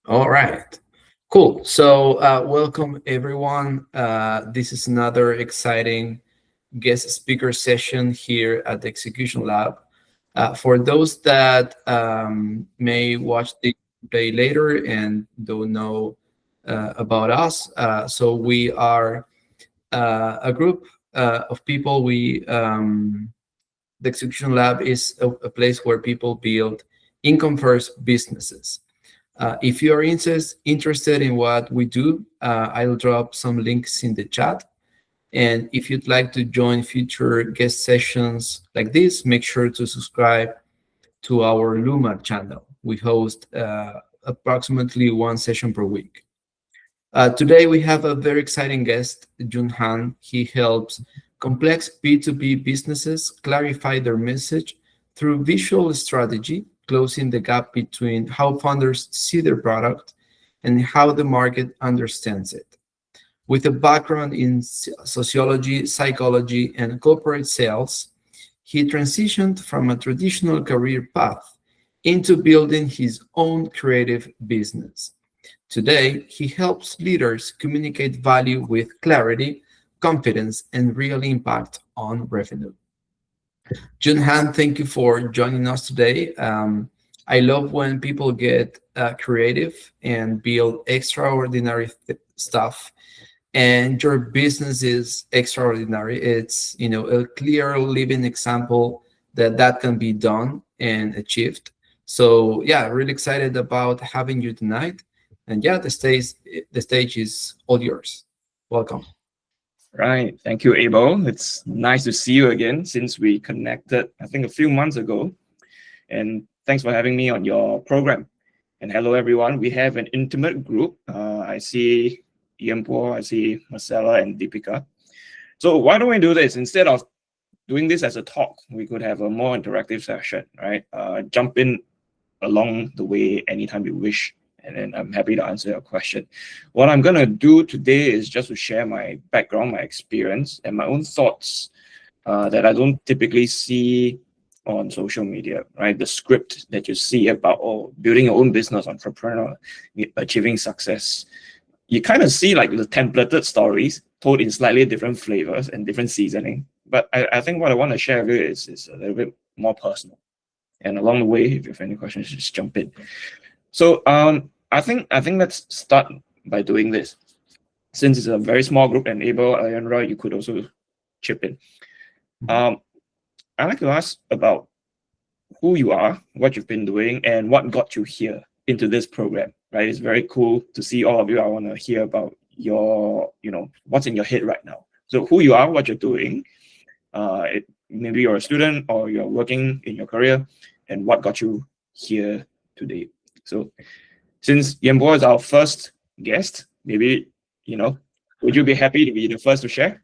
All right. Cool. So, welcome everyone. This is another exciting guest speaker session here at the Execution Lab. For those that may watch the play later and don't know about us, so we are a group of people. The Execution Lab is a place where people build income first businesses. If you are interested in what we do, I'll drop some links in the chat. And if you'd like to join future guest sessions like this, make sure to subscribe to our Luma channel. We host approximately one session per week. Today, we have a very exciting guest, Jun Han. He helps complex B2B businesses clarify their message through visual strategy, closing the gap between how founders see their product and how the market understands it. With a background in sociology, psychology, and corporate sales, he transitioned from a traditional career path into building his own creative business. Today, he helps leaders communicate value with clarity, confidence, and real impact on revenue. Jun Han, thank you for joining us today. I love when people get creative and build extraordinary stuff, and your business is extraordinary. It's a clear living example that can be done and achieved. So yeah, really excited about having you tonight. And yeah, the stage is all yours. Welcome. Right. Thank you, Abel. It's nice to see you again since we connected, I think, a few months ago. And thanks for having me on your program. And hello, everyone. We have an intimate group. I see Yempo, I see Marcella and Deepika. So why don't we do this? Instead of doing this as a talk, we could have a more interactive session, right? Jump in along the way anytime you wish, and then I'm happy to answer your question. What I'm going to do today is just to share my background, my experience, and my own thoughts that I don't typically see on social media, right? The script that you see about building your own business, entrepreneur, achieving success. You kind of see like the templated stories told in slightly different flavors and different seasoning. But I think what I want to share with you is a little bit more personal. And along the way, if you have any questions, just jump in. So I think let's start by doing this. Since it's a very small group, and Abel and Roy, you could also chip in. I'd like to ask about who you are, what you've been doing, and what got you here into this program, right? It's very cool to see all of you. I want to hear about your, what's in your head right now. So who you are, what you're doing. Maybe you're a student or you're working in your career, and what got you here today. So since Yembo is our first guest, maybe, would you be happy to be the first to share?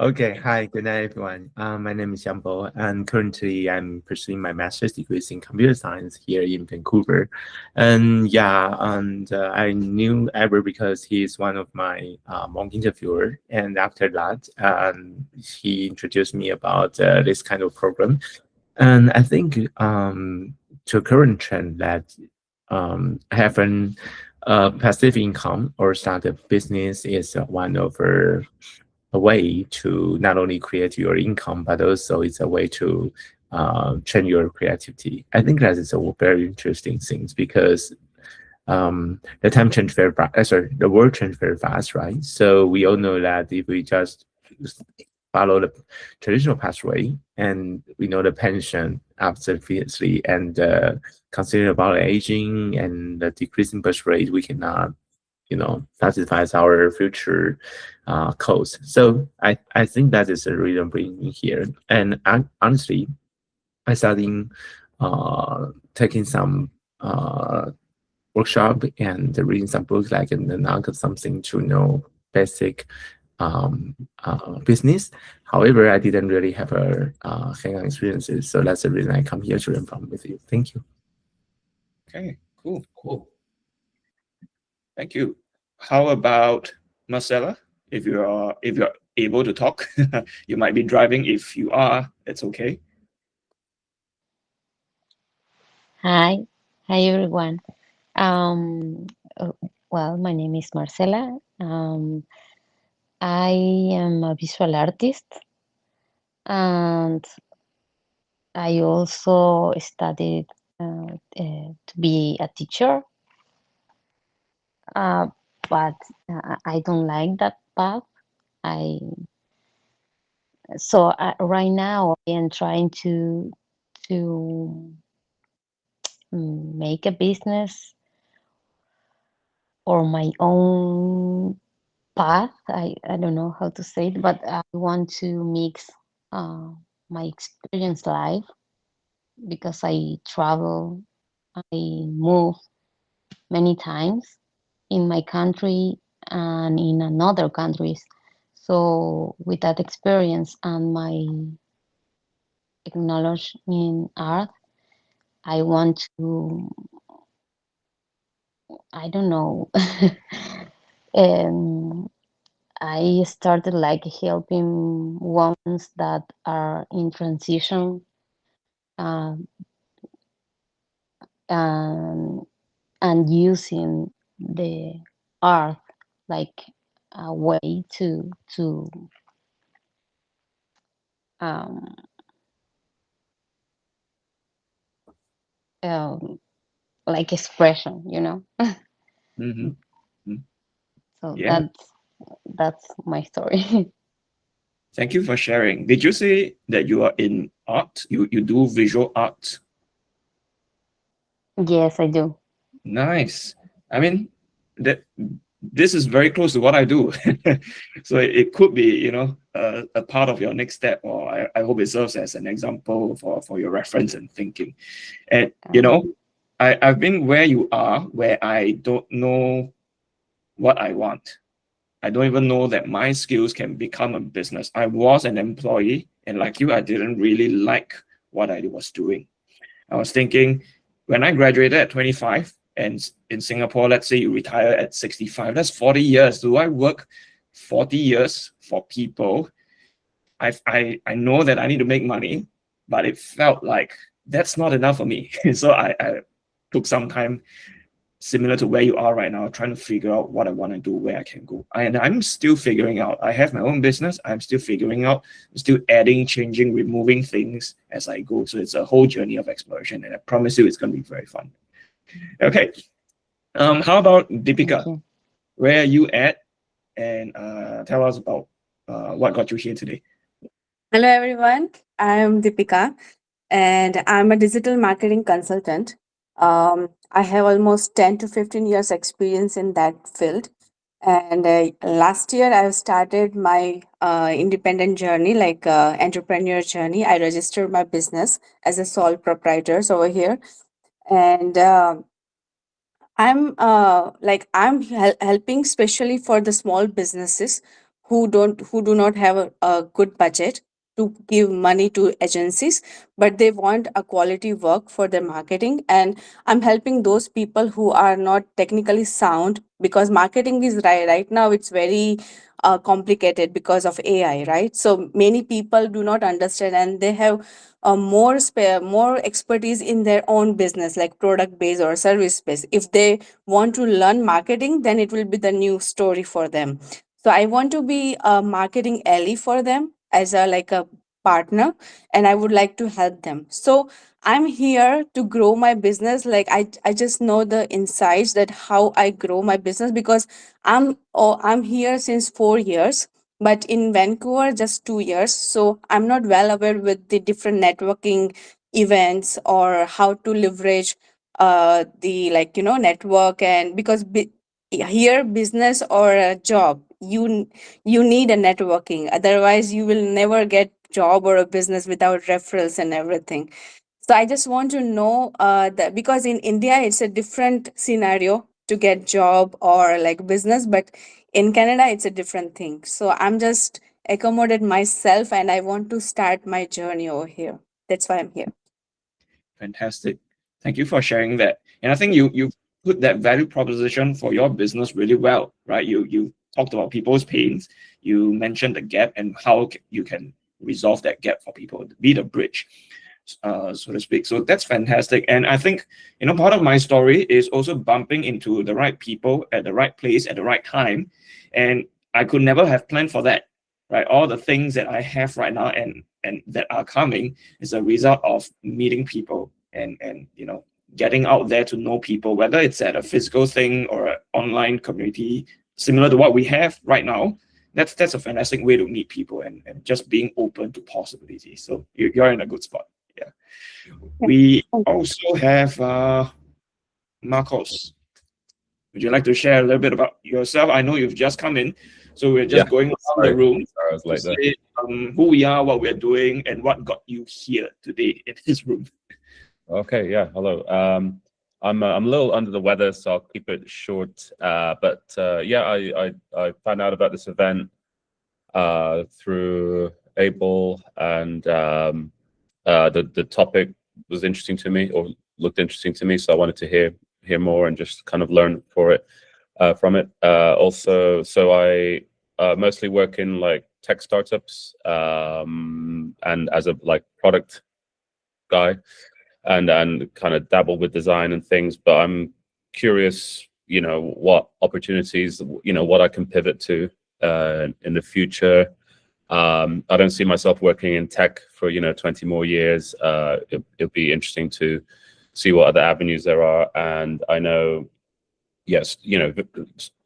Okay, hi, good night, everyone. My name is Yambo, and currently I'm pursuing my master's degrees in computer science here in Vancouver. And yeah, I knew Ever because he's one of my mock interviewer. And after that, he introduced me about this kind of program. And I think to a current trend that having passive income or start a business is one of a way to not only create your income, but also it's a way to train your creativity. I think that is a very interesting thing because the time change very fast. Sorry, the world change very fast, right? So we all know that if we just follow the traditional pathway and we know the pension obviously and considering about aging and the decreasing birth rate, we cannot satisfies our future costs. So I think that is the reason being here. And honestly, I started taking some workshop and reading some books like and then I got something to know basic business. However, I didn't really have a hands-on experiences. So that's the reason I come here to learn from with you. Thank you. Okay, cool. Thank you. How about Marcella? If you're able to talk, you might be driving. If you are, it's okay. Hi, everyone. Um, well, my name is Marcela. I am a visual artist, and I also studied to be a teacher, uh, but I don't like that path. I right now I am trying to make a business or my own path. I don't know how to say it, but I want to mix uh, my experience life because I travel, I move many times in my country and in another countries. So with that experience and my knowledge in art, I want to, I don't know, um, I started like helping women that are in transition, uh, and using the art like a way to um, um, like expression, you know. Mhm. So Yeah. that's my story. Thank you for sharing. Did you say that you are in art? You do visual art? Yes, I do. Nice. I mean, that this is very close to what I do. So it could be, a part of your next step, or I hope it serves as an example for your reference and thinking. And, Uh, I've been where you are, where I don't know what I want. I don't even know that my skills can become a business. I was an employee, and like you, I didn't really like what I was doing. I was thinking when I graduated at 25, and in Singapore, let's say you retire at 65, that's 40 years. Do I work 40 years for people? I know that I need to make money, but it felt like that's not enough for me. So I took some time similar to where you are right now, trying to figure out what I want to do, where I can go. And I'm still figuring out. I have my own business. I'm still figuring out, still adding, changing, removing things as I go. So it's a whole journey of exploration, and I promise you, it's going to be very fun. Okay. How about thank Deepika? you. Where are you at? And tell us about what got you here today. Hello, everyone. I'm Deepika, and I'm a digital marketing consultant. I have almost 10 to 15 years experience in that field. And last year, I started my independent journey, like entrepreneur journey. I registered my business as a sole proprietor over here. And I'm helping especially for the small businesses who do not have a good budget to give money to agencies, but they want a quality work for their marketing. And I'm helping those people who are not technically sound, because marketing is right now it's very complicated because of AI, right? So many people do not understand, and they have more expertise in their own business, like product based or service based. If they want to learn marketing, then it will be the new story for them. So I want to be a marketing ally for them as a like a partner, and I would like to help them. So I'm here to grow my business. Like I just know the insights that how I grow my business, because I'm here since 4 years, but in Vancouver just 2 years. So I'm not well aware with the different networking events or how to leverage the network. And because here business or a job, you need a networking, otherwise you will never get job or a business without referrals and everything. So I just want to know that, because in India it's a different scenario to get job or like business, but in Canada it's a different thing. So I'm just accommodate myself, and I want to start my journey over here. That's why I'm here. Fantastic. Thank you for sharing that. And I think you put that value proposition for your business really well, right? You talked about people's pains. You mentioned the gap and how you can resolve that gap for people, be the bridge. so to speak. So that's fantastic. And I think, part of my story is also bumping into the right people at the right place at the right time. And I could never have planned for that, right? All the things that I have right now and that are coming is a result of meeting people and getting out there to know people, whether it's at a physical thing or an online community similar to what we have right now. That's a fantastic way to meet people and just being open to possibilities. So you're in a good spot. Yeah. We also have Marcos. Would you like to share a little bit about yourself? I know you've just come in, so we're just going around the room to say who we are, what we're doing, and what got you here today in this room. Okay, yeah, hello. I'm a little under the weather, so I'll keep it short. But yeah, I found out about this event through Abel, and the topic was interesting to me, or looked interesting to me, so I wanted to hear more and just kind of learn from it. Also, so I mostly work in like tech startups, and as a product guy. And kind of dabble with design and things, but I'm curious, what opportunities, what I can pivot to in the future. I don't see myself working in tech for 20 more years. It'll be interesting to see what other avenues there are. And I know, yes,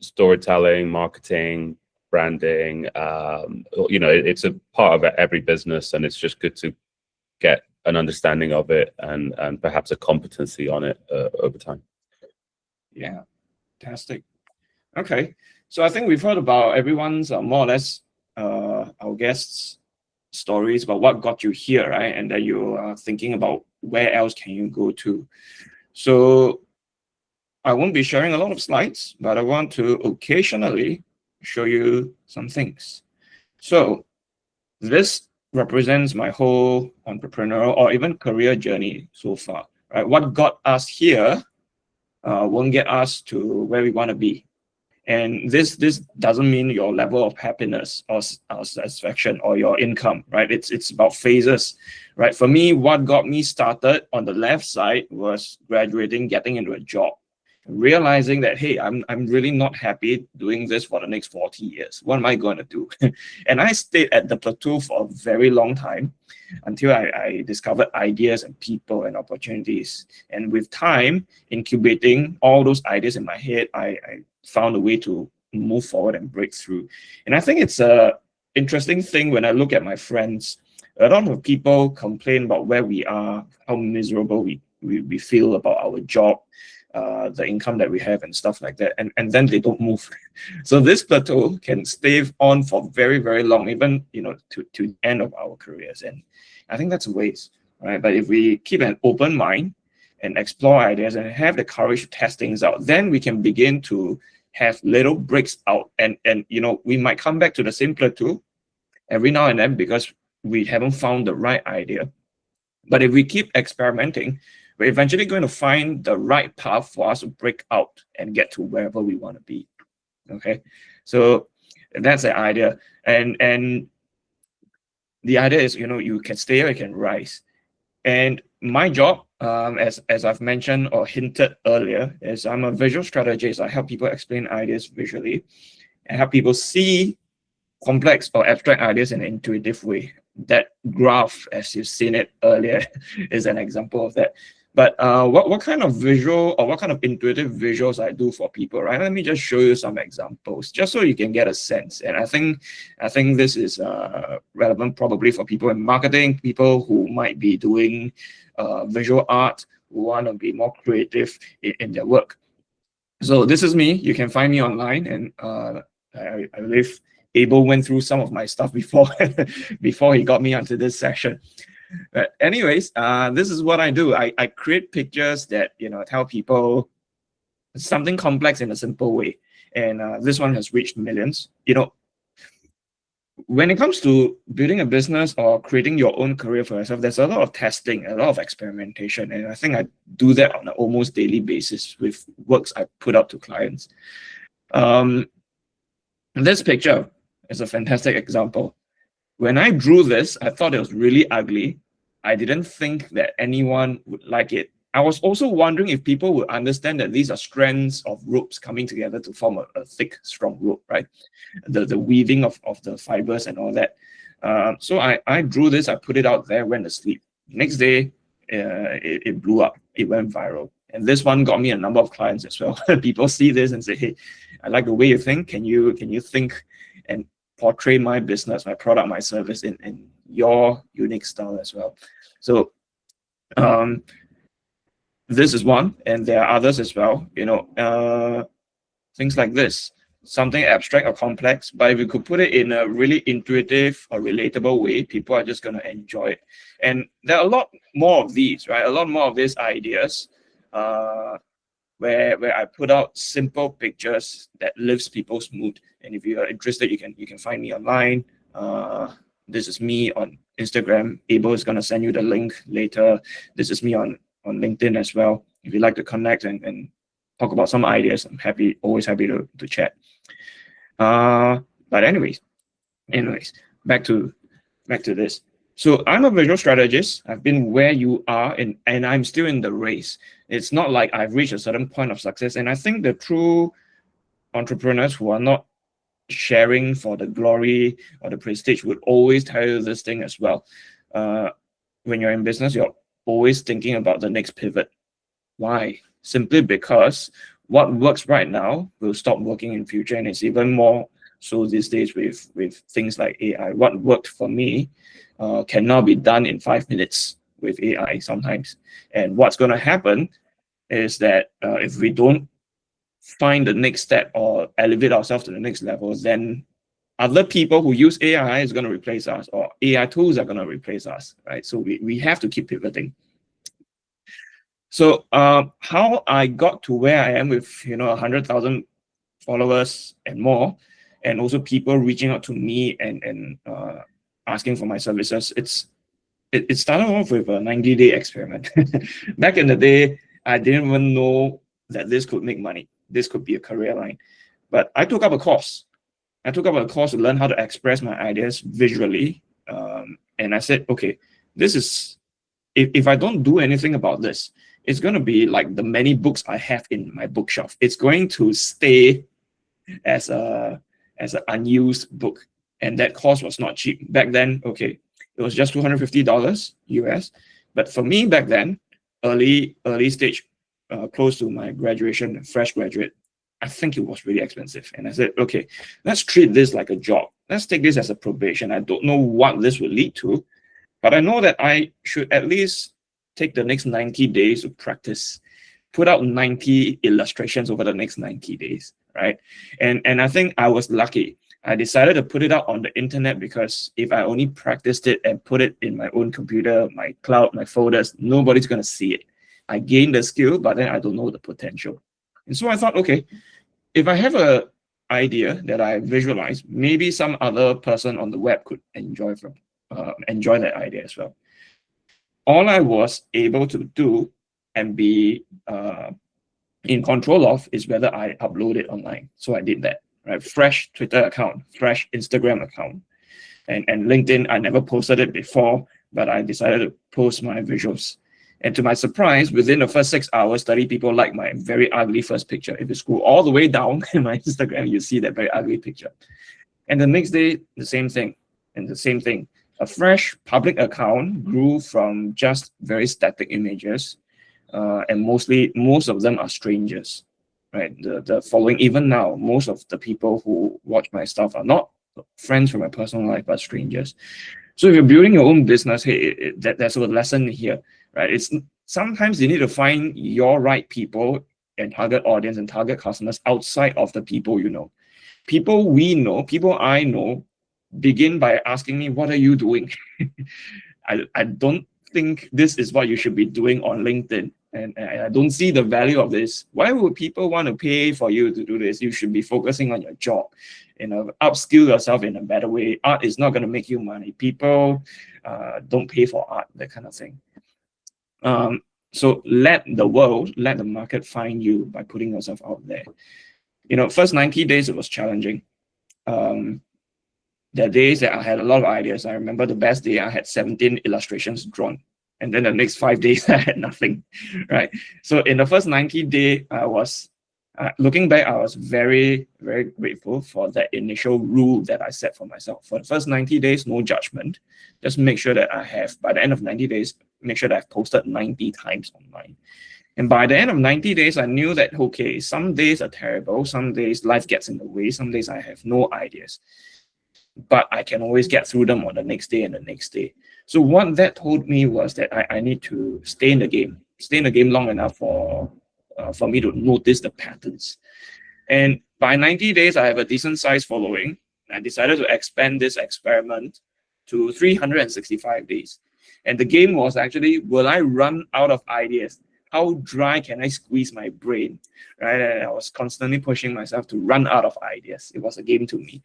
storytelling, marketing, branding, it's a part of every business, and it's just good to get an understanding of it and perhaps a competency on it over time. Yeah, fantastic. Okay, so I think we've heard about everyone's more or less our guests' stories about what got you here, right? And that you are thinking about where else can you go to. So I won't be sharing a lot of slides, but I want to occasionally show you some things. So this represents my whole entrepreneurial or even career journey so far, right? What got us here won't get us to where we want to be. And this doesn't mean your level of happiness or satisfaction or your income, right? It's about phases, right? For me, what got me started on the left side was graduating, getting into a job, realizing that, hey, I'm really not happy doing this for the next 40 years. What am I going to do? And I stayed at the plateau for a very long time until I discovered ideas and people and opportunities. And with time, incubating all those ideas in my head, I found a way to move forward and break through. And I think it's a interesting thing when I look at my friends. A lot of people complain about where we are, how miserable we feel about our job, the income that we have and stuff like that, and then they don't move. So this plateau can stay on for very, very long, even to the end of our careers. And I think that's a waste, right? But if we keep an open mind and explore ideas and have the courage to test things out, then we can begin to have little breaks out, and we might come back to the same plateau every now and then because we haven't found the right idea. But if we keep experimenting, we're eventually going to find the right path for us to break out and get to wherever we want to be. Okay, so that's the idea. And the idea is, you can stay or you can rise. And my job, as I've mentioned or hinted earlier, is I'm a visual strategist. I help people explain ideas visually and help people see complex or abstract ideas in an intuitive way. That graph, as you've seen it earlier, is an example of that. But what kind of visual or what kind of intuitive visuals I do for people, right? Let me just show you some examples, just so you can get a sense. And I think this is relevant probably for people in marketing, people who might be doing visual art, who want to be more creative in their work. So this is me. You can find me online, and I believe Abel went through some of my stuff before before he got me onto this session. But anyways, this is what I do. I create pictures that tell people something complex in a simple way, and this one has reached millions. When it comes to building a business or creating your own career for yourself, there's a lot of testing, a lot of experimentation, and I think I do that on an almost daily basis with works I put out to clients. This picture is a fantastic example. When I drew this, I thought it was really ugly, I didn't think that anyone would like it. I was also wondering if people would understand that these are strands of ropes coming together to form a thick, strong rope, right? The weaving of the fibers and all that. So I drew this, I put it out there, went to sleep. Next day, it blew up. It went viral. And this one got me a number of clients as well. People see this and say, hey, I like the way you think. Can you think and portray my business, my product, my service in your unique style as well? So this is one, and there are others as well. Things like this, something abstract or complex, but if you could put it in a really intuitive or relatable way, people are just going to enjoy it. And there are a lot more of these, right? A lot more of these ideas where I put out simple pictures that lifts people's mood. And if you are interested, you can find me online. This is me on Instagram. Abel is going to send you the link later. This is me on LinkedIn as well. If you'd like to connect and talk about some ideas, I'm always happy to chat. But anyways, back to this. So I'm a visual strategist. I've been where you are, and I'm still in the race. It's not like I've reached a certain point of success. And I think the true entrepreneurs who are not sharing for the glory or the prestige would always tell you this thing as well. When you're in business, you're always thinking about the next pivot. Why? Simply because what works right now will stop working in future, and it's even more so these days with things like AI. What worked for me cannot be done in 5 minutes with AI sometimes. And what's going to happen is that if we don't find the next step or elevate ourselves to the next level, then other people who use AI is going to replace us, or AI tools are going to replace us, right? So we have to keep pivoting. So how I got to where I am with 100,000 followers and more, and also people reaching out to me and asking for my services, it started off with a 90-day experiment. Back in the day, I didn't even know that this could make money. This could be a career line. But I took up a course. I took up a course to learn how to express my ideas visually. And I said, okay, this is, if I don't do anything about this, it's going to be like the many books I have in my bookshelf. It's going to stay as an unused book. And that course was not cheap. Back then, okay, it was just $250 US. But for me back then, early stage, close to my graduation, fresh graduate, I think it was really expensive. And I said, okay, let's treat this like a job. Let's take this as a probation. I don't know what this will lead to, but I know that I should at least take the next 90 days to practice, put out 90 illustrations over the next 90 days, right? And I think I was lucky. I decided to put it out on the internet because if I only practiced it and put it in my own computer, my cloud, my folders, nobody's going to see it. I gained the skill, but then I don't know the potential. And so I thought, okay, if I have an idea that I visualize, maybe some other person on the web could enjoy that idea as well. All I was able to do and be in control of is whether I upload it online. So I did that, right? Fresh Twitter account, fresh Instagram account, and LinkedIn. I never posted it before, but I decided to post my visuals. And to my surprise, within the first 6 hours, 30 people liked my very ugly first picture. If you scroll all the way down in my Instagram, you see that very ugly picture. And the next day, the same thing. And the same thing. A fresh public account grew from just very static images. And most of them are strangers, right? The following, even now, most of the people who watch my stuff are not friends from my personal life, but strangers. So if you're building your own business, hey, there's a lesson here, right? It's sometimes you need to find your right people and target audience and target customers outside of the people you know. People we know, people I know, begin by asking me, what are you doing? I don't think this is what you should be doing on LinkedIn. And I don't see the value of this. Why would people want to pay for you to do this? You should be focusing on your job, upskill yourself in a better way. Art is not going to make you money. People don't pay for art, that kind of thing. So let the market find you by putting yourself out there. First 90 days, it was challenging. there are days that I had a lot of ideas. I remember the best day I had 17 illustrations drawn. And then the next 5 days, I had nothing, right? So in the first 90 days, I was, looking back, I was very, very grateful for that initial rule that I set for myself. For the first 90 days, no judgment. Just make sure that I have, by the end of 90 days, make sure that I've posted 90 times online. And by the end of 90 days, I knew that, okay, some days are terrible. Some days life gets in the way. Some days I have no ideas. But I can always get through them on the next day and the next day. So what that told me was that I need to stay in the game long enough for me to notice the patterns. And by 90 days, I have a decent size following. I decided to expand this experiment to 365 days. And the game was actually, will I run out of ideas? How dry can I squeeze my brain? Right? And I was constantly pushing myself to run out of ideas. It was a game to me.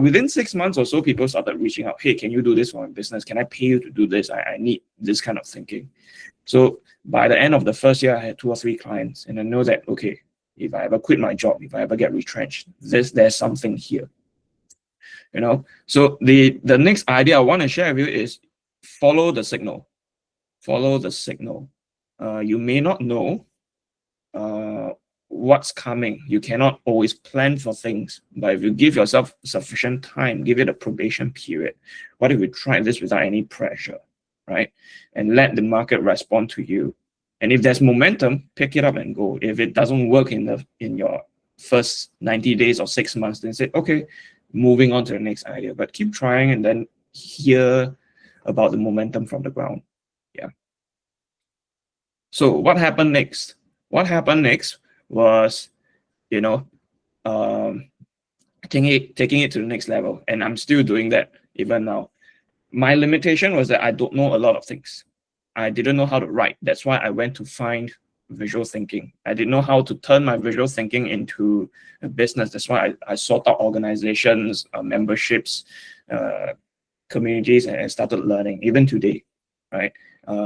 Within 6 months or so, people started reaching out. Hey, can you do this for my business? Can I pay you to do this? I need this kind of thinking. So by the end of the first year, I had 2 or 3 clients. And I know that, okay, if I ever quit my job, if I ever get retrenched, there's something here. You know, so the next idea I want to share with you is follow the signal. Follow the signal. You may not know what's coming. You cannot always plan for things, but if you give yourself sufficient time, give it a probation period. What if you try this without any pressure, right? And let the market respond to you. And if there's momentum, pick it up and go. If it doesn't work in your first 90 days or 6 months, then say, okay, moving on to the next idea. But keep trying and then hear about the momentum from the ground. Yeah. So what happened next? What happened next was, you know, taking it to the next level. And I'm still doing that even now. My limitation was that I don't know a lot of things. I didn't know how to write. That's why I went to find visual thinking. I didn't know how to turn my visual thinking into a business. That's why I sought out organizations, memberships, communities, and started learning. Even today, right?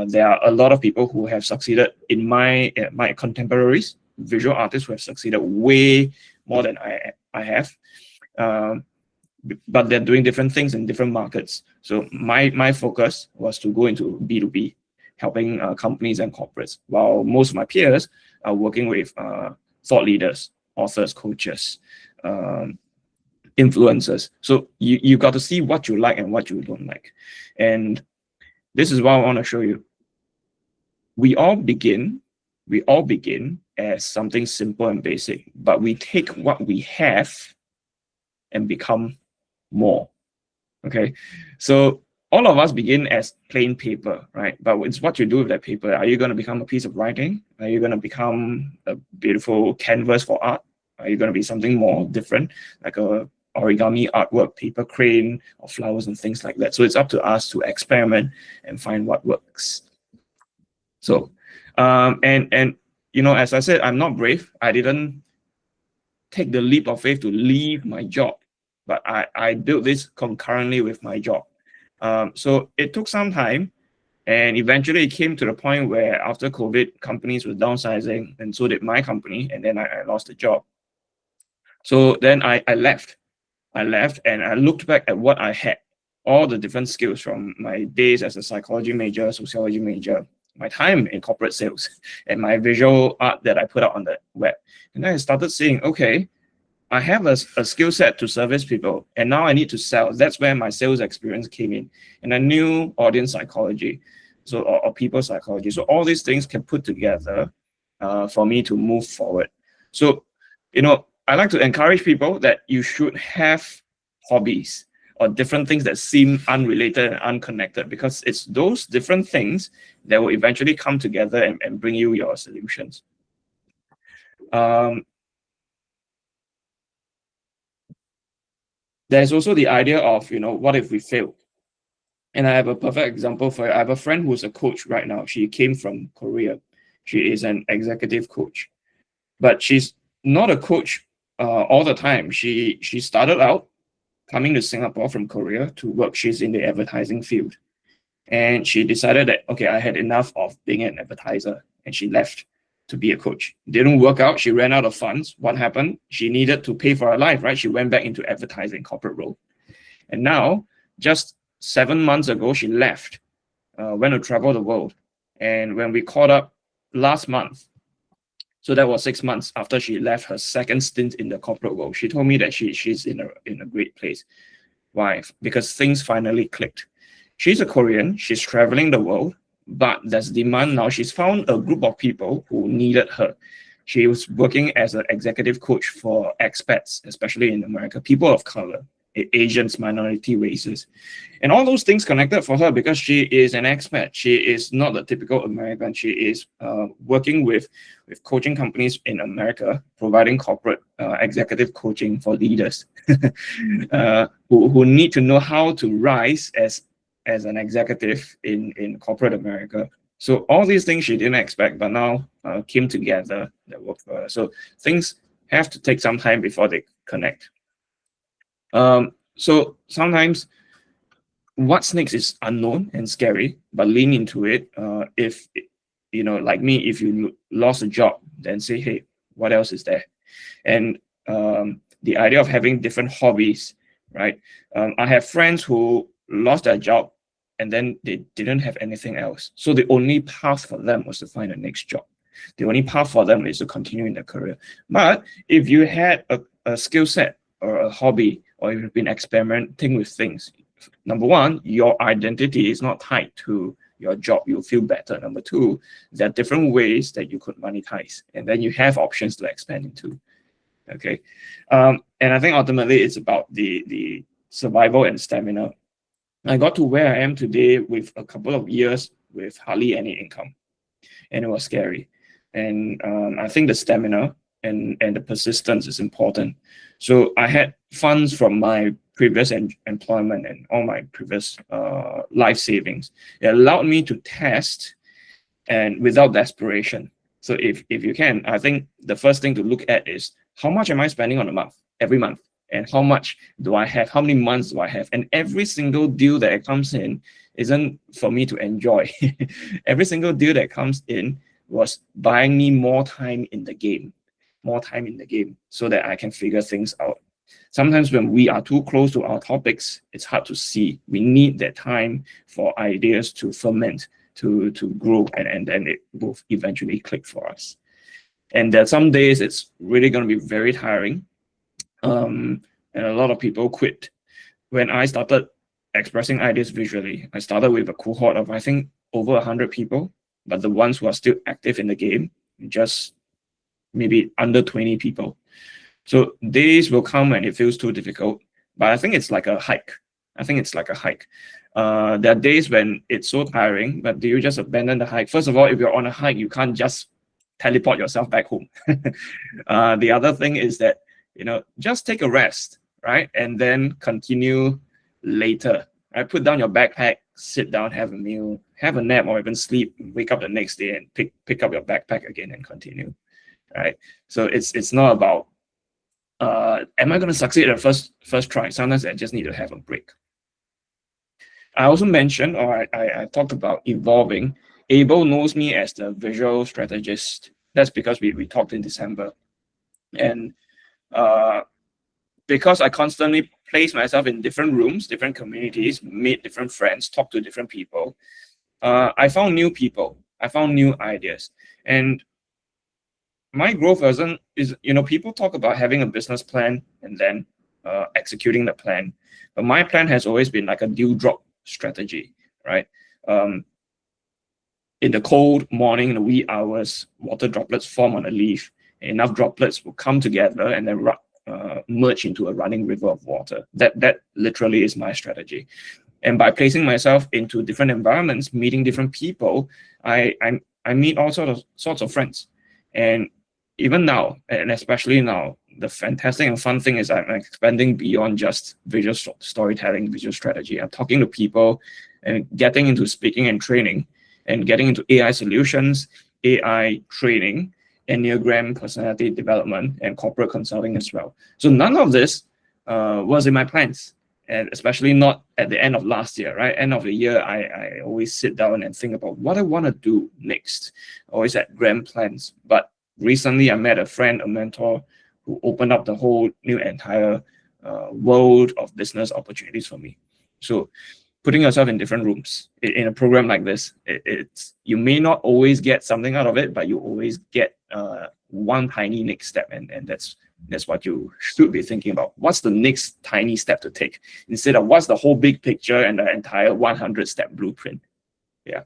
There are a lot of people who have succeeded in my contemporaries, visual artists who have succeeded way more than I have. But they're doing different things in different markets. So my focus was to go into B2B, helping companies and corporates, while most of my peers are working with thought leaders, authors, coaches, influencers. So you got to see what you like and what you don't like. And this is what I want to show you. We all begin as something simple and basic, but we take what we have and become more. Okay, so all of us begin as plain paper, right? But it's what you do with that paper. Are you going to become a piece of writing? Are you going to become a beautiful canvas for art? Are you going to be something more different, like a origami artwork, paper crane, or flowers and things like that? So it's up to us to experiment and find what works. So, and you know, as I said, I'm not brave. I didn't take the leap of faith to leave my job, but I built this concurrently with my job. So it took some time, and eventually it came to the point where after COVID, companies were downsizing, and so did my company, and then I lost the job. So then I left. I left and I looked back at what I had, all the different skills from my days as a psychology major, sociology major, my time in corporate sales, and my visual art that I put out on the web. And then I started seeing, okay, I have a skill set to service people, and now I need to sell. That's where my sales experience came in. And I knew audience psychology, so or people psychology. So all these things can put together for me to move forward. So, you know, I like to encourage people that you should have hobbies or different things that seem unrelated and unconnected, because it's those different things that will eventually come together and bring you your solutions. There's also the idea of, you know, what if we fail? And I have a perfect example for it. I have a friend who's a coach right now. She came from Korea. She is an executive coach, but she's not a coach all the time. She started out coming to Singapore from Korea to work. She's in the advertising field. And she decided that, okay, I had enough of being an advertiser, and she left to be a coach. Didn't work out. She ran out of funds. What happened? She needed to pay for her life, right? She went back into advertising, corporate role. And now, just 7 months ago, she left, went to travel the world. And when we caught up last month, so that was 6 months after she left her second stint in the corporate world, she told me that she's in a great place. Why? Because things finally clicked. She's a Korean, she's traveling the world, but there's demand now. She's found a group of people who needed her. She was working as an executive coach for expats, especially in America, people of color, Asians, minority races. And all those things connected for her because she is an expat. She is not a typical American. She is working with coaching companies in America, providing corporate executive coaching for leaders who need to know how to rise as an executive in corporate America. So all these things she didn't expect, but now came together that worked for her. So things have to take some time before they connect. So sometimes what's next is unknown and scary, but lean into it. If you know, like me, if you lost a job, then say, hey, what else is there? And the idea of having different hobbies, right? I have friends who lost their job and then they didn't have anything else. So the only path for them was to find a next job. The only path for them is to continue in their career. But if you had a skill set or a hobby, or you've been experimenting with things, number one, your identity is not tied to your job. You'll feel better. Number two, there are different ways that you could monetize, and then you have options to expand into. Okay, and I think ultimately it's about the survival and stamina. I got to where I am today with a couple of years with hardly any income, and it was scary. And I think the stamina and the persistence is important. So I had funds from my previous employment and all my previous life savings. It allowed me to test and without desperation. So if you can, I think the first thing to look at is how much am I spending on a month, every month? And how much do I have? How many months do I have? And every single deal that comes in isn't for me to enjoy. Every single deal that comes in was buying me more time in the game, so that I can figure things out. Sometimes when we are too close to our topics, it's hard to see. We need that time for ideas to ferment, to grow, and then it will eventually click for us. And there are some days it's really going to be very tiring. And a lot of people quit. When I started expressing ideas visually, I started with a cohort of, I think, over 100 people, but the ones who are still active in the game, just maybe under 20 people. So days will come when it feels too difficult, but I think it's like a hike. There are days when it's so tiring, but do you just abandon the hike? First of all, if you're on a hike, you can't just teleport yourself back home. The other thing is that, just take a rest, right? And then continue later. Right? Put down your backpack, sit down, have a meal, have a nap, or even sleep, wake up the next day and pick up your backpack again and continue. Right? So it's not about am I going to succeed at first try? Sometimes I just need to have a break. I also mentioned, or I talked about evolving. Abel knows me as the visual strategist. That's because we talked in December. And because I constantly place myself in different rooms, different communities, meet different friends, talk to different people, I found new people. I found new ideas. And my growth is people talk about having a business plan and then executing the plan. But my plan has always been like a dewdrop strategy, right? In the cold morning, in the wee hours, water droplets form on a leaf. Enough droplets will come together and then merge into a running river of water. That literally is my strategy. And by placing myself into different environments, meeting different people, I meet all sorts of friends. And even now, and especially now, the fantastic and fun thing is I'm expanding beyond just visual storytelling, visual strategy. I'm talking to people and getting into speaking and training and getting into AI solutions, AI training, Enneagram personality development, and corporate consulting as well. So none of this was in my plans, and especially not at the end of last year, right? End of the year, I always sit down and think about what I want to do next. I always had grand plans. But recently I met a friend, a mentor, who opened up the whole new entire world of business opportunities for me. So putting yourself in different rooms in a program like this, it's you may not always get something out of it, but you always get one tiny next step, and that's what you should be thinking about. What's the next tiny step to take instead of what's the whole big picture and the entire 100-step blueprint? Yeah.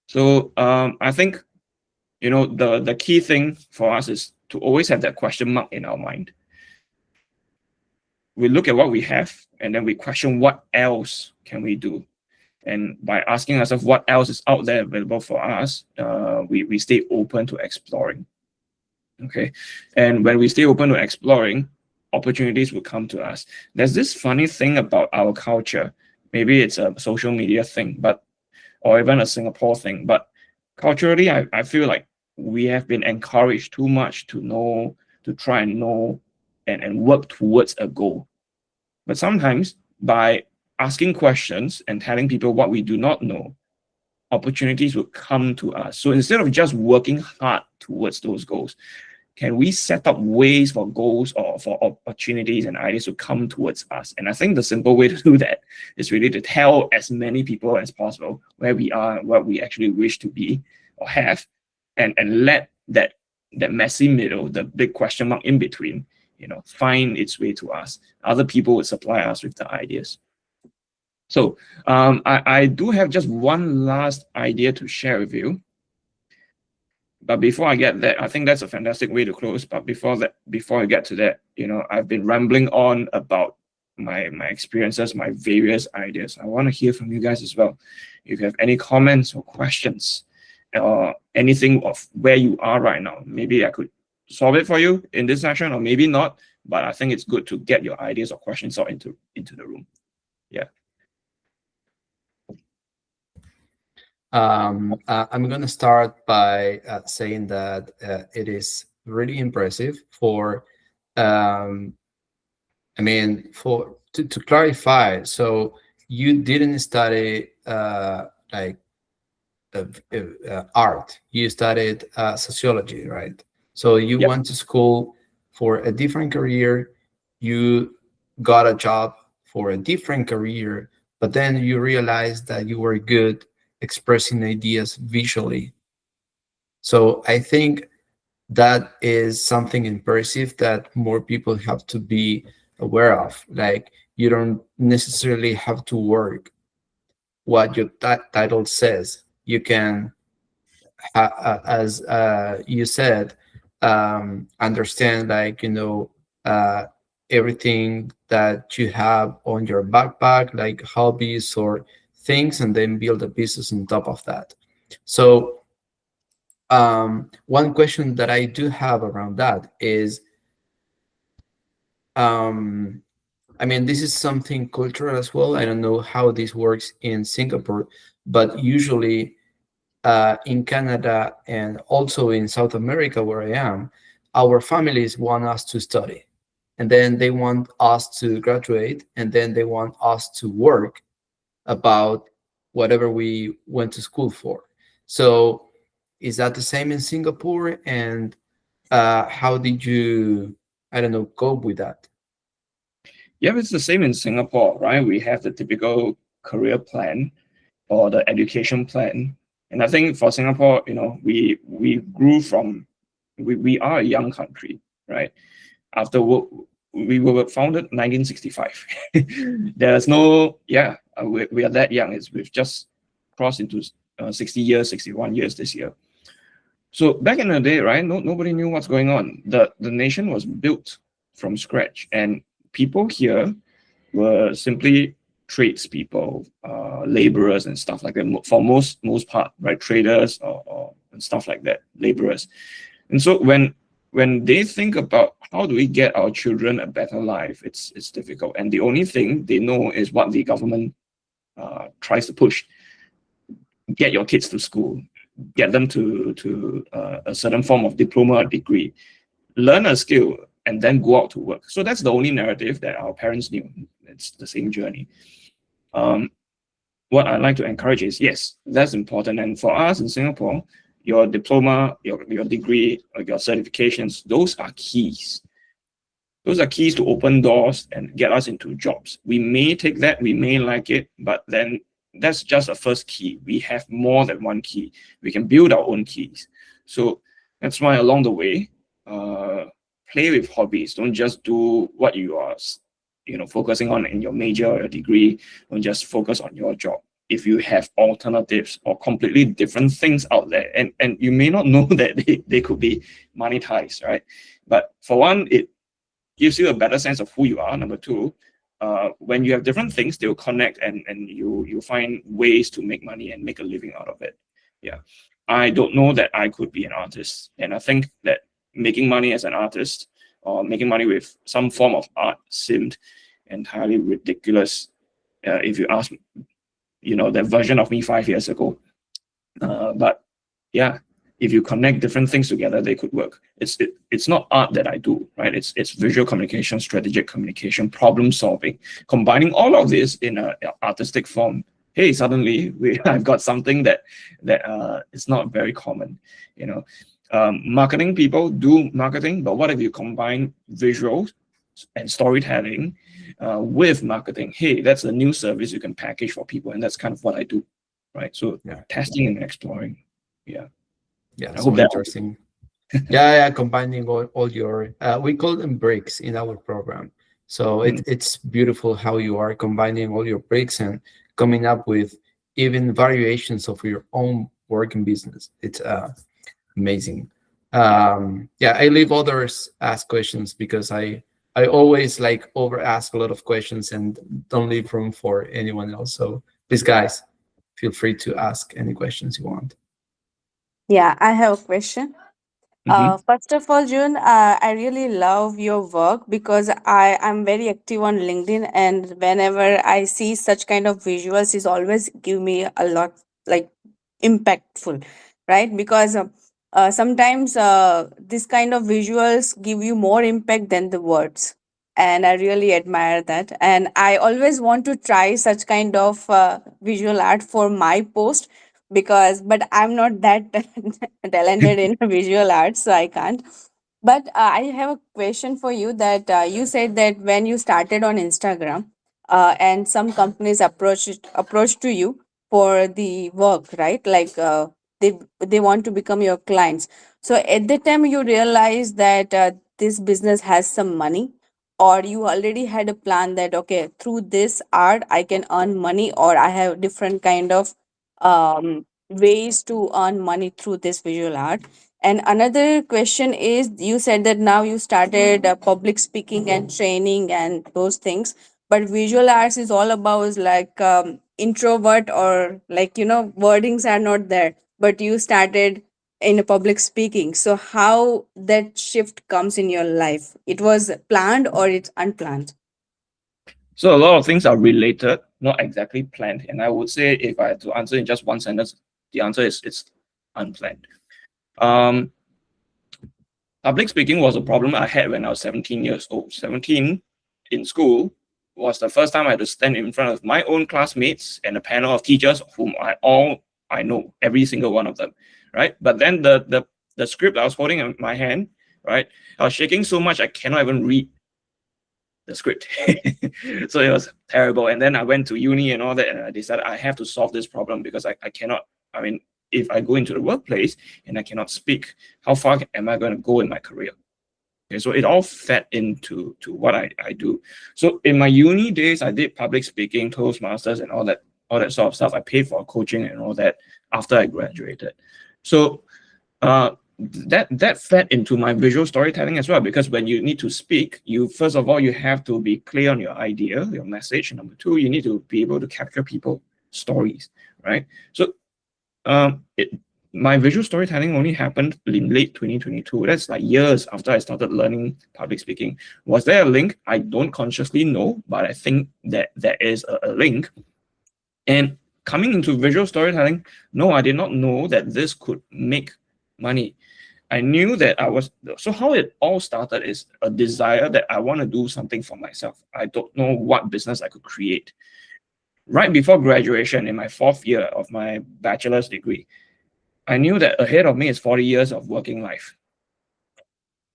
So I think, you know, the key thing for us is to always have that question mark in our mind. We look at what we have, and then we question what else can we do. And by asking ourselves what else is out there available for us, we stay open to exploring. Okay, and when we stay open to exploring, opportunities will come to us. There's this funny thing about our culture. Maybe it's a social media thing, or even a Singapore thing, but culturally, I feel like we have been encouraged too much to try and know and work towards a goal. But sometimes by asking questions and telling people what we do not know, opportunities will come to us. So instead of just working hard towards those goals, can we set up ways for goals or for opportunities and ideas to come towards us? And I think the simple way to do that is really to tell as many people as possible where we are, what we actually wish to be or have, and let that messy middle, the big question mark in between, you know, find its way to us. Other people would supply us with the ideas. So I do have just one last idea to share with you. But before I get that, I think that's a fantastic way to close. But before I get to that, you know, I've been rambling on about my experiences, my various ideas. I want to hear from you guys as well. If you have any comments or questions, or anything of where you are right now, maybe I could solve it for you in this session, or maybe not. But I think it's good to get your ideas or questions out into the room. Yeah. I'm going to start by saying that it is really impressive for, to clarify. So you didn't study art. You studied sociology, right? So you went to school for a different career. You got a job for a different career, but then you realized that you were good expressing ideas visually. So I think that is something impressive that more people have to be aware of. Like, you don't necessarily have to work what your title says. You can, as you said, understand, like, everything that you have on your backpack, like hobbies or things, and then build a business on top of that. So one question that I do have around that is, this is something cultural as well. I don't know how this works in Singapore, but usually in Canada and also in South America, where I am, our families want us to study, and then they want us to graduate, and then they want us to work about whatever we went to school for. So is that the same in Singapore? And how did you, cope with that? Yeah, it's the same in Singapore, right? We have the typical career plan or the education plan. And I think for Singapore, we grew from, we are a young country, right? After we were founded 1965. There's no, we are that young. We've just crossed into 60 years, 61 years this year. So back in the day, right, nobody knew what's going on. The nation was built from scratch, and people here were simply tradespeople, laborers and stuff like that, for most part, right? Traders or and stuff like that, laborers. And so when they think about how do we get our children a better life, it's difficult. And the only thing they know is what the government tries to push. Get your kids to school, get them to a certain form of diploma or degree, learn a skill, and then go out to work. So that's the only narrative that our parents knew. It's the same journey. What I like to encourage is, yes, that's important. And for us in Singapore, your diploma, your degree, or your certifications, those are keys. Those are keys to open doors and get us into jobs. We may take that, we may like it, but then that's just a first key. We have more than one key. We can build our own keys. So that's why along the way, play with hobbies. Don't just do what you are, focusing on in your major or your degree. Don't just focus on your job. If you have alternatives or completely different things out there, and you may not know that they could be monetized, right? But for one, it gives you a better sense of who you are. Number two, when you have different things, they'll connect and you find ways to make money and make a living out of it. Yeah. I don't know that I could be an artist. And I think that making money as an artist or making money with some form of art seemed entirely ridiculous if you ask that version of me 5 years ago. But yeah, if you connect different things together, they could work. It's not art that I do, right? It's visual communication, strategic communication, problem solving, combining all of this in an artistic form. Hey, suddenly I've got something that is not very common. Marketing people do marketing, but what if you combine visuals and storytelling with marketing? Hey, that's a new service you can package for people, and that's kind of what I do, right? So testing and exploring. Yeah, so interesting. Yeah, combining all your we call them bricks in our program. So it's beautiful how you are combining all your bricks and coming up with even variations of your own working business. It's amazing. I leave others ask questions because I always like over ask a lot of questions and don't leave room for anyone else. So please, guys, feel free to ask any questions you want. Yeah, I have a question. First of all, June, I really love your work because I'm very active on LinkedIn, and whenever I see such kind of visuals, is always give me a lot like impactful, right? Because sometimes this kind of visuals give you more impact than the words, and I really admire that. And I always want to try such kind of visual art for my post because, but I'm not that talented in visual arts, so I can't. But I have a question for you that you said that when you started on Instagram, and some companies approached to you for the work, right? Like they want to become your clients. So at the time you realized that this business has some money, or you already had a plan that okay, through this art I can earn money, or I have different kind of ways to earn money through this visual art. And another question is, you said that now you started public speaking and training and those things, but visual arts is all about is like introvert, or like wordings are not there, but you started in a public speaking. So how that shift comes in your life? It was planned or it's unplanned? So a lot of things are related, not exactly planned. And I would say if I had to answer in just one sentence, the answer is it's unplanned. Public speaking was a problem I had when I was 17 years old. 17 in school was the first time I had to stand in front of my own classmates and a panel of teachers whom I know, every single one of them, right? But then the script I was holding in my hand, right? I was shaking so much I cannot even read the script. So it was terrible. And then I went to uni and all that, and I decided I have to solve this problem because I cannot, if I go into the workplace and I cannot speak, how far am I going to go in my career? Okay, so it all fed into what I do. So in my uni days, I did public speaking, Toastmasters, and all that sort of stuff. I paid for coaching and all that after I graduated. So that fed into my visual storytelling as well, because when you need to speak, first of all you have to be clear on your idea, your message. Number two, you need to be able to capture people's stories, right? So my visual storytelling only happened in late 2022. That's like years after I started learning public speaking. Was there a link? I don't consciously know, but I think that there is a link. And coming into visual storytelling, no, I did not know that this could make money. I knew that so how it all started is a desire that I want to do something for myself. I don't know what business I could create. Right before graduation, in my 4th year of my bachelor's degree, I knew that ahead of me is 40 years of working life.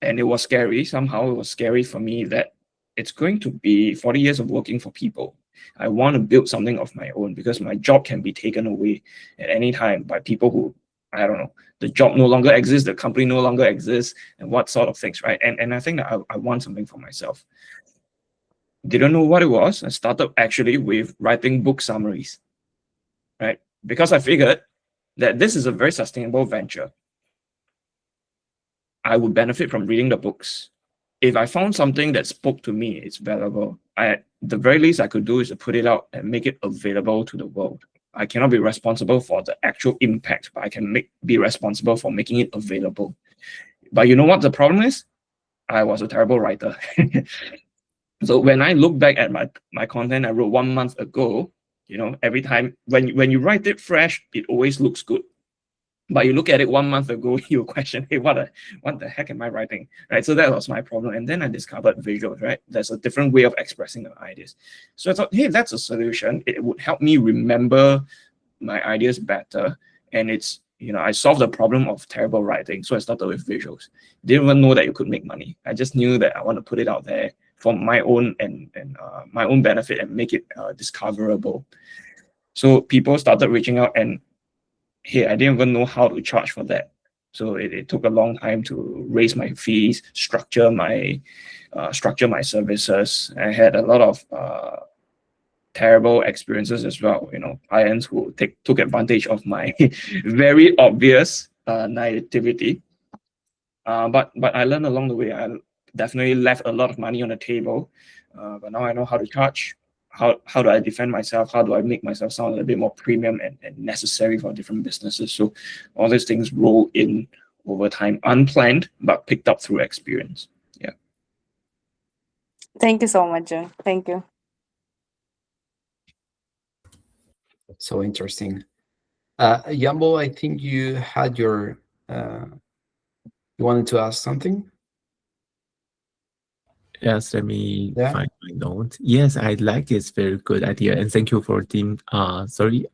And it was scary. Somehow it was scary for me that it's going to be 40 years of working for people. I want to build something of my own because my job can be taken away at any time by people who, I don't know, the job no longer exists, the company no longer exists, and what sort of things, right? And I think that I want something for myself. Didn't know what it was. I started actually with writing book summaries, right? Because I figured that this is a very sustainable venture. I would benefit from reading the books. If I found something that spoke to me, it's valuable. The very least I could do is to put it out and make it available to the world. I cannot be responsible for the actual impact, but I can be responsible for making it available. But you know what the problem is? I was a terrible writer. So when I look back at my content I wrote 1 month ago, every time when you write it fresh, it always looks good. But you look at it 1 month ago, you question, hey, what the heck am I writing? Right. So that was my problem. And then I discovered visuals, right? There's a different way of expressing the ideas. So I thought, hey, that's a solution. It would help me remember my ideas better. And it's, I solved the problem of terrible writing. So I started with visuals. Didn't even know that you could make money. I just knew that I want to put it out there for my own and my own benefit and make it discoverable. So people started reaching out, and hey, I didn't even know how to charge for that. So it took a long time to raise my fees, structure my services. I had a lot of terrible experiences as well. Clients who took advantage of my very obvious naivety. But I learned along the way. I definitely left a lot of money on the table. But now I know how to charge. How do I defend myself? How do I make myself sound a little bit more premium and necessary for different businesses? So all these things roll in over time, unplanned, but picked up through experience. Yeah. Thank you so much, Jun. Thank you. So interesting. Yambo, I think you had you wanted to ask something? Yes, let me Yeah. find my note. Yes, I like this very good idea, and thank you for team. Sorry,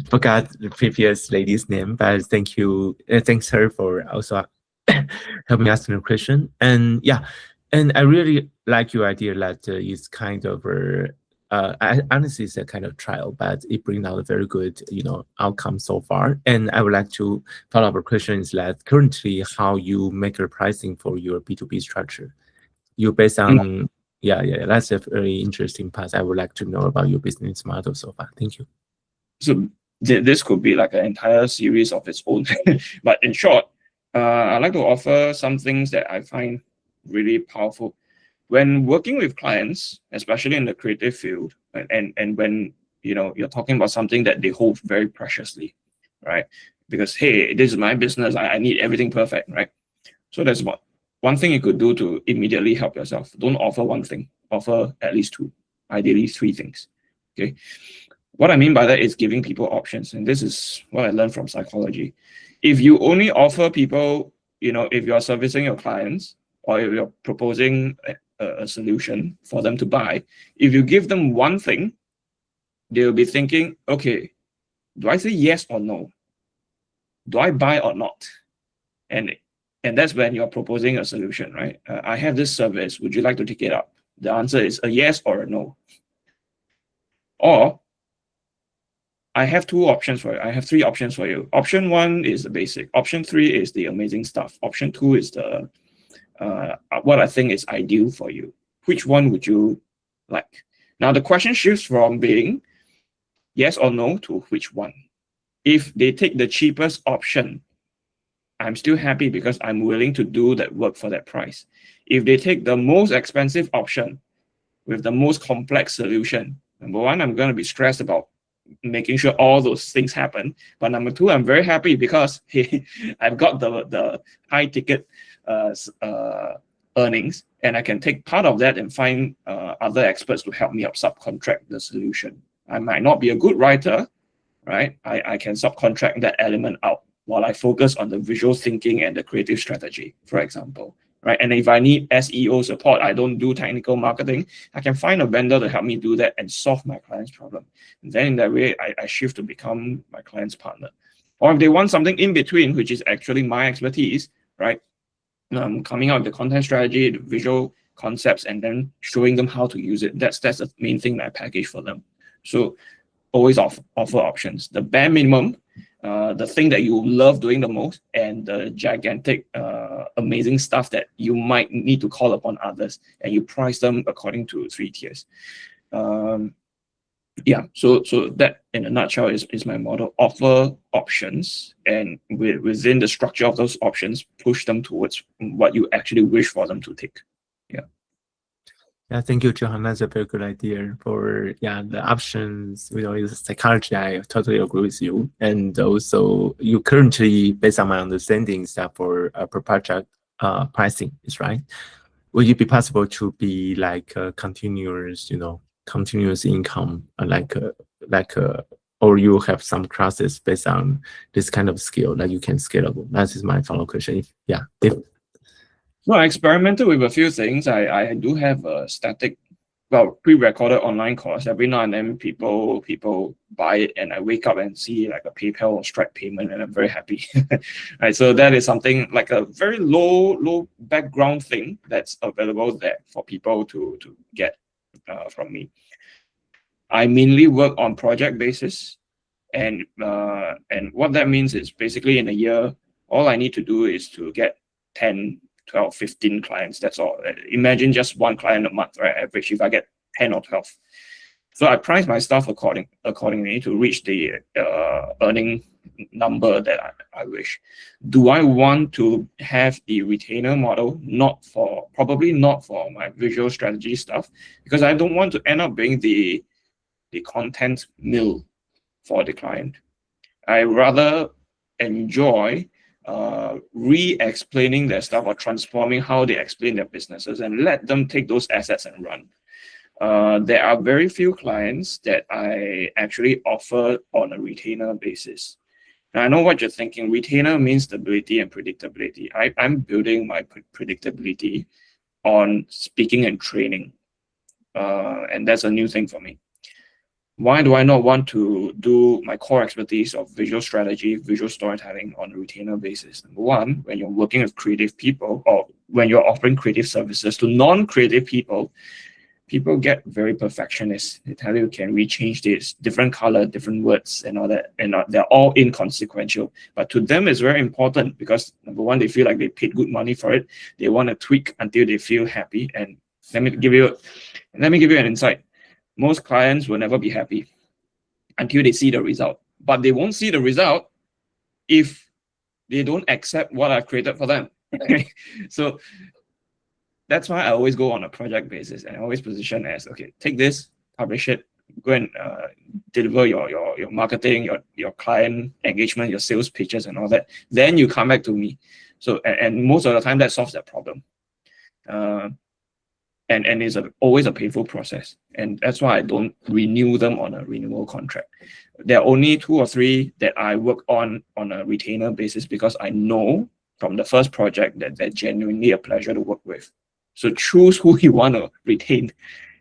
forgot the previous lady's name, but thank you, thanks her for also helping asking the question. And yeah, and I really like your idea that it's kind of honestly it's a kind of trial, but it brings out a very good outcome so far. And I would like to follow up a question is that currently how you make your pricing for your B2B structure. You based on yeah, that's a very interesting part. I would like to know about your business model so far. Thank you. So this could be like an entire series of its own. But in short, I like to offer some things that I find really powerful when working with clients, especially in the creative field, and when you're talking about something that they hold very preciously, right? Because hey, this is my business. I need everything perfect, right? So that's one thing you could do to immediately help yourself. Don't offer one thing, offer at least two, ideally 3 things. Okay. What I mean by that is giving people options. And this is what I learned from psychology. If you only offer people, if you're servicing your clients or if you're proposing a solution for them to buy, if you give them one thing, they'll be thinking, okay, do I say yes or no? Do I buy or not? And that's when you're proposing a solution, right? I have this service. Would you like to take it up? The answer is a yes or a no. Or I have 2 options for you. I have 3 options for you. Option 1 is the basic. Option 3 is the amazing stuff. Option 2 is the what I think is ideal for you. Which one would you like? Now the question shifts from being yes or no to which one. If they take the cheapest option, I'm still happy because I'm willing to do that work for that price. If they take the most expensive option with the most complex solution, number 1, I'm going to be stressed about making sure all those things happen. But number 2, I'm very happy because hey, I've got the high ticket earnings, and I can take part of that and find other experts to help me out subcontract the solution. I might not be a good writer, right? I can subcontract that element out while I focus on the visual thinking and the creative strategy, for example, right? And if I need SEO support, I don't do technical marketing, I can find a vendor to help me do that and solve my client's problem. And then in that way, I shift to become my client's partner. Or if they want something in between, which is actually my expertise, right? coming out with the content strategy, the visual concepts, and then showing them how to use it. That's the main thing that I package for them. So always offer options. The bare minimum, the thing that you love doing the most, and the gigantic, amazing stuff that you might need to call upon others, and you price them according to 3 tiers. Yeah, so that in a nutshell is my model. Offer options, and within the structure of those options, push them towards what you actually wish for them to take. Yeah, thank you, Jun Han. That's a very good idea for the options. Is psychology. I totally agree with you. And also, you currently, based on my understanding, is that for per project pricing is right. Would it be possible to be like a continuous, continuous income, or you have some classes based on this kind of skill that you can scalable? That is my follow-up question. No, I experimented with a few things. I do have a static, pre-recorded online course. Every now and then people buy it, and I wake up and see like a PayPal or Stripe payment, and I'm very happy. Right, so that is something like a very low background thing that's available there for people to get from me. I mainly work on project basis, and what that means is basically in a year, all I need to do is to get 10, 12, 15 clients. That's all. Imagine just one client a month, right? Average, if I get 10 or 12. So I price my stuff accordingly to reach the earning number that I wish. Do I want to have the retainer model? Probably not for my visual strategy stuff, because I don't want to end up being the content mill for the client. I rather enjoy re-explaining their stuff or transforming how they explain their businesses, and let them take those assets and run. There are very few clients that I actually offer on a retainer basis. Now, I know what you're thinking. Retainer means stability and predictability. I'm building my predictability on speaking and training, and that's a new thing for me. Why do I not want to do my core expertise of visual strategy, visual storytelling on a retainer basis? Number one, when you're working with creative people, or when you're offering creative services to non-creative people, people get very perfectionist. They tell you, can we change this? Different color, different words, and all that. And they're all inconsequential. But to them, it's very important, because number one, they feel like they paid good money for it. They want to tweak until they feel happy. And let me give you an insight. Most clients will never be happy until they see the result. But they won't see the result if they don't accept what I've created for them. So that's why I always go on a project basis, and I always position as, okay, take this, publish it, go and deliver your marketing, your client engagement, your sales pitches, and all that. Then you come back to me. So and most of the time that solves that problem. And it's always a painful process. And that's why I don't renew them on a renewal contract. There are only 2 or 3 that I work on a retainer basis, because I know from the first project that they're genuinely a pleasure to work with. So choose who you want to retain.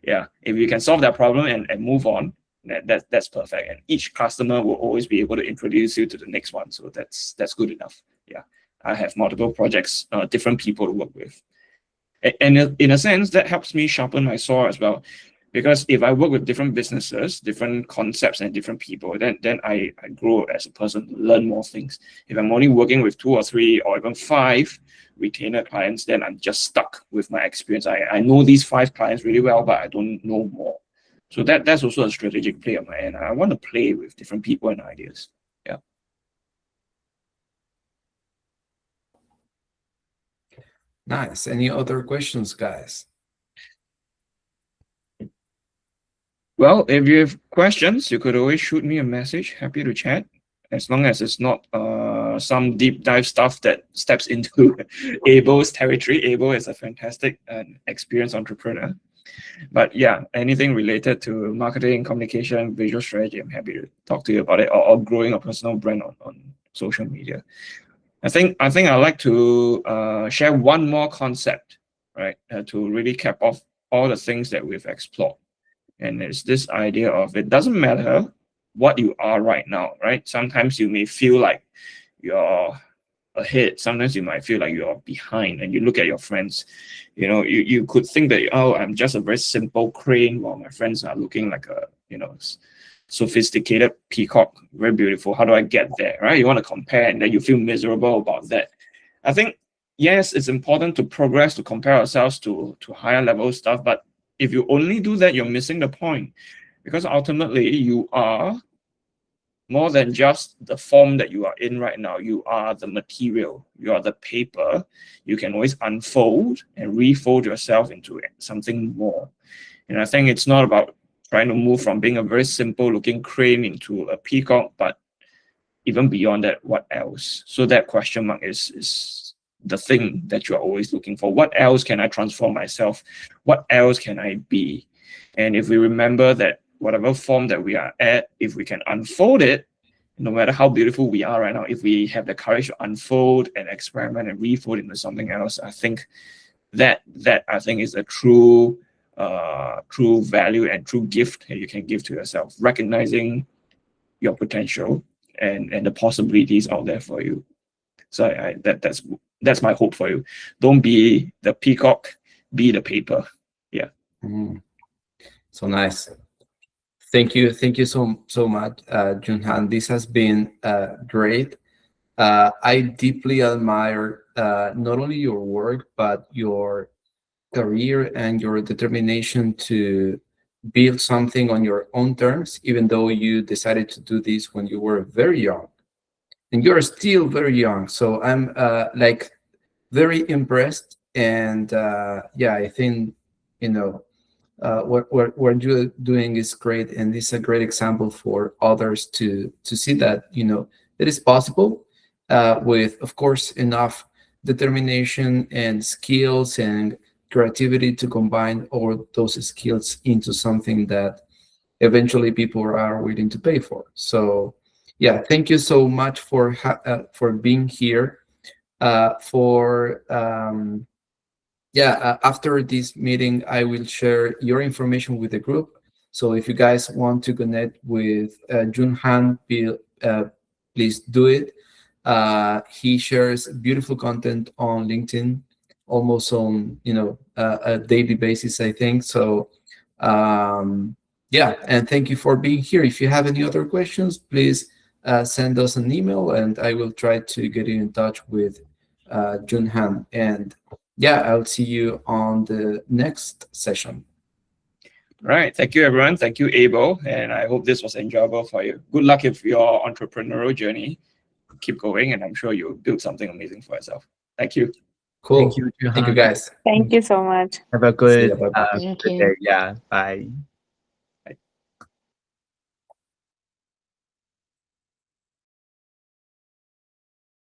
Yeah, if you can solve that problem and move on, that's perfect. And each customer will always be able to introduce you to the next one. So that's good enough. Yeah, I have multiple projects, different people to work with. And in a sense, that helps me sharpen my sword as well. Because if I work with different businesses, different concepts, and different people, then I grow as a person, learn more things. If I'm only working with 2 or 3 or even 5 retainer clients, then I'm just stuck with my experience. I know these 5 clients really well, but I don't know more. So that's also a strategic play on my end. I want to play with different people and ideas. Yeah. Nice. Any other questions, guys? Well, if you have questions, you could always shoot me a message. Happy to chat, as long as it's not some deep dive stuff that steps into Abel's territory. Abel is a fantastic and experienced entrepreneur. But yeah, anything related to marketing, communication, visual strategy, I'm happy to talk to you about it, or growing a personal brand on social media. I think I'd like to share one more concept, right, to really cap off all the things that we've explored. And it's this idea of, it doesn't matter what you are right now, right? Sometimes you may feel like you're ahead, sometimes you might feel like you're behind, and you look at your friends. You could think that, oh, I'm just a very simple crane while my friends are looking like a sophisticated peacock, very beautiful. How do I get there, right? You want to compare, and then you feel miserable about that. I think, yes, it's important to progress, to compare ourselves to higher level stuff, but if you only do that, you're missing the point, because ultimately you are more than just the form that you are in right now. You are the material, you are the paper. You can always unfold and refold yourself into something more. And I think it's not about trying to move from being a very simple looking crane into a peacock, but even beyond that, what else? So that question mark is the thing that you're always looking for. What else can I transform myself? What else can I be? And if we remember that whatever form that we are at, if we can unfold it, no matter how beautiful we are right now, if we have the courage to unfold and experiment and refold into something else, I think that I think is a true value and true gift that you can give to yourself, recognizing your potential and the possibilities out there for you. So that's my hope for you. Don't be the peacock, be the paper. Yeah. So nice. Thank you so much, Jun Han. This has been great. I deeply admire not only your work, but your career and your determination to build something on your own terms, even though you decided to do this when you were very young. And you're still very young. So I'm like very impressed. And yeah, I think, what you're doing is great, and it's a great example for others to see that it is possible, with, of course, enough determination and skills and creativity to combine all those skills into something that eventually people are willing to pay for. So yeah, thank you so much for being here. After this meeting, I will share your information with the group. So if you guys want to connect with Jun Han, please do it. He shares beautiful content on LinkedIn, almost on a daily basis, I think. So and thank you for being here. If you have any other questions, please send us an email, and I will try to get you in touch with Jun Han. And yeah, I'll see you on the next session. Right. Thank you, everyone. Thank you, Abel. And I hope this was enjoyable for you. Good luck with your entrepreneurial journey. Keep going, and I'm sure you'll build something amazing for yourself. Thank you. Cool. Thank you, Jun Thank you, Han. guys. Thank you so much. Have a See ya, good, bye-bye. Thank good you. day. Yeah. Bye.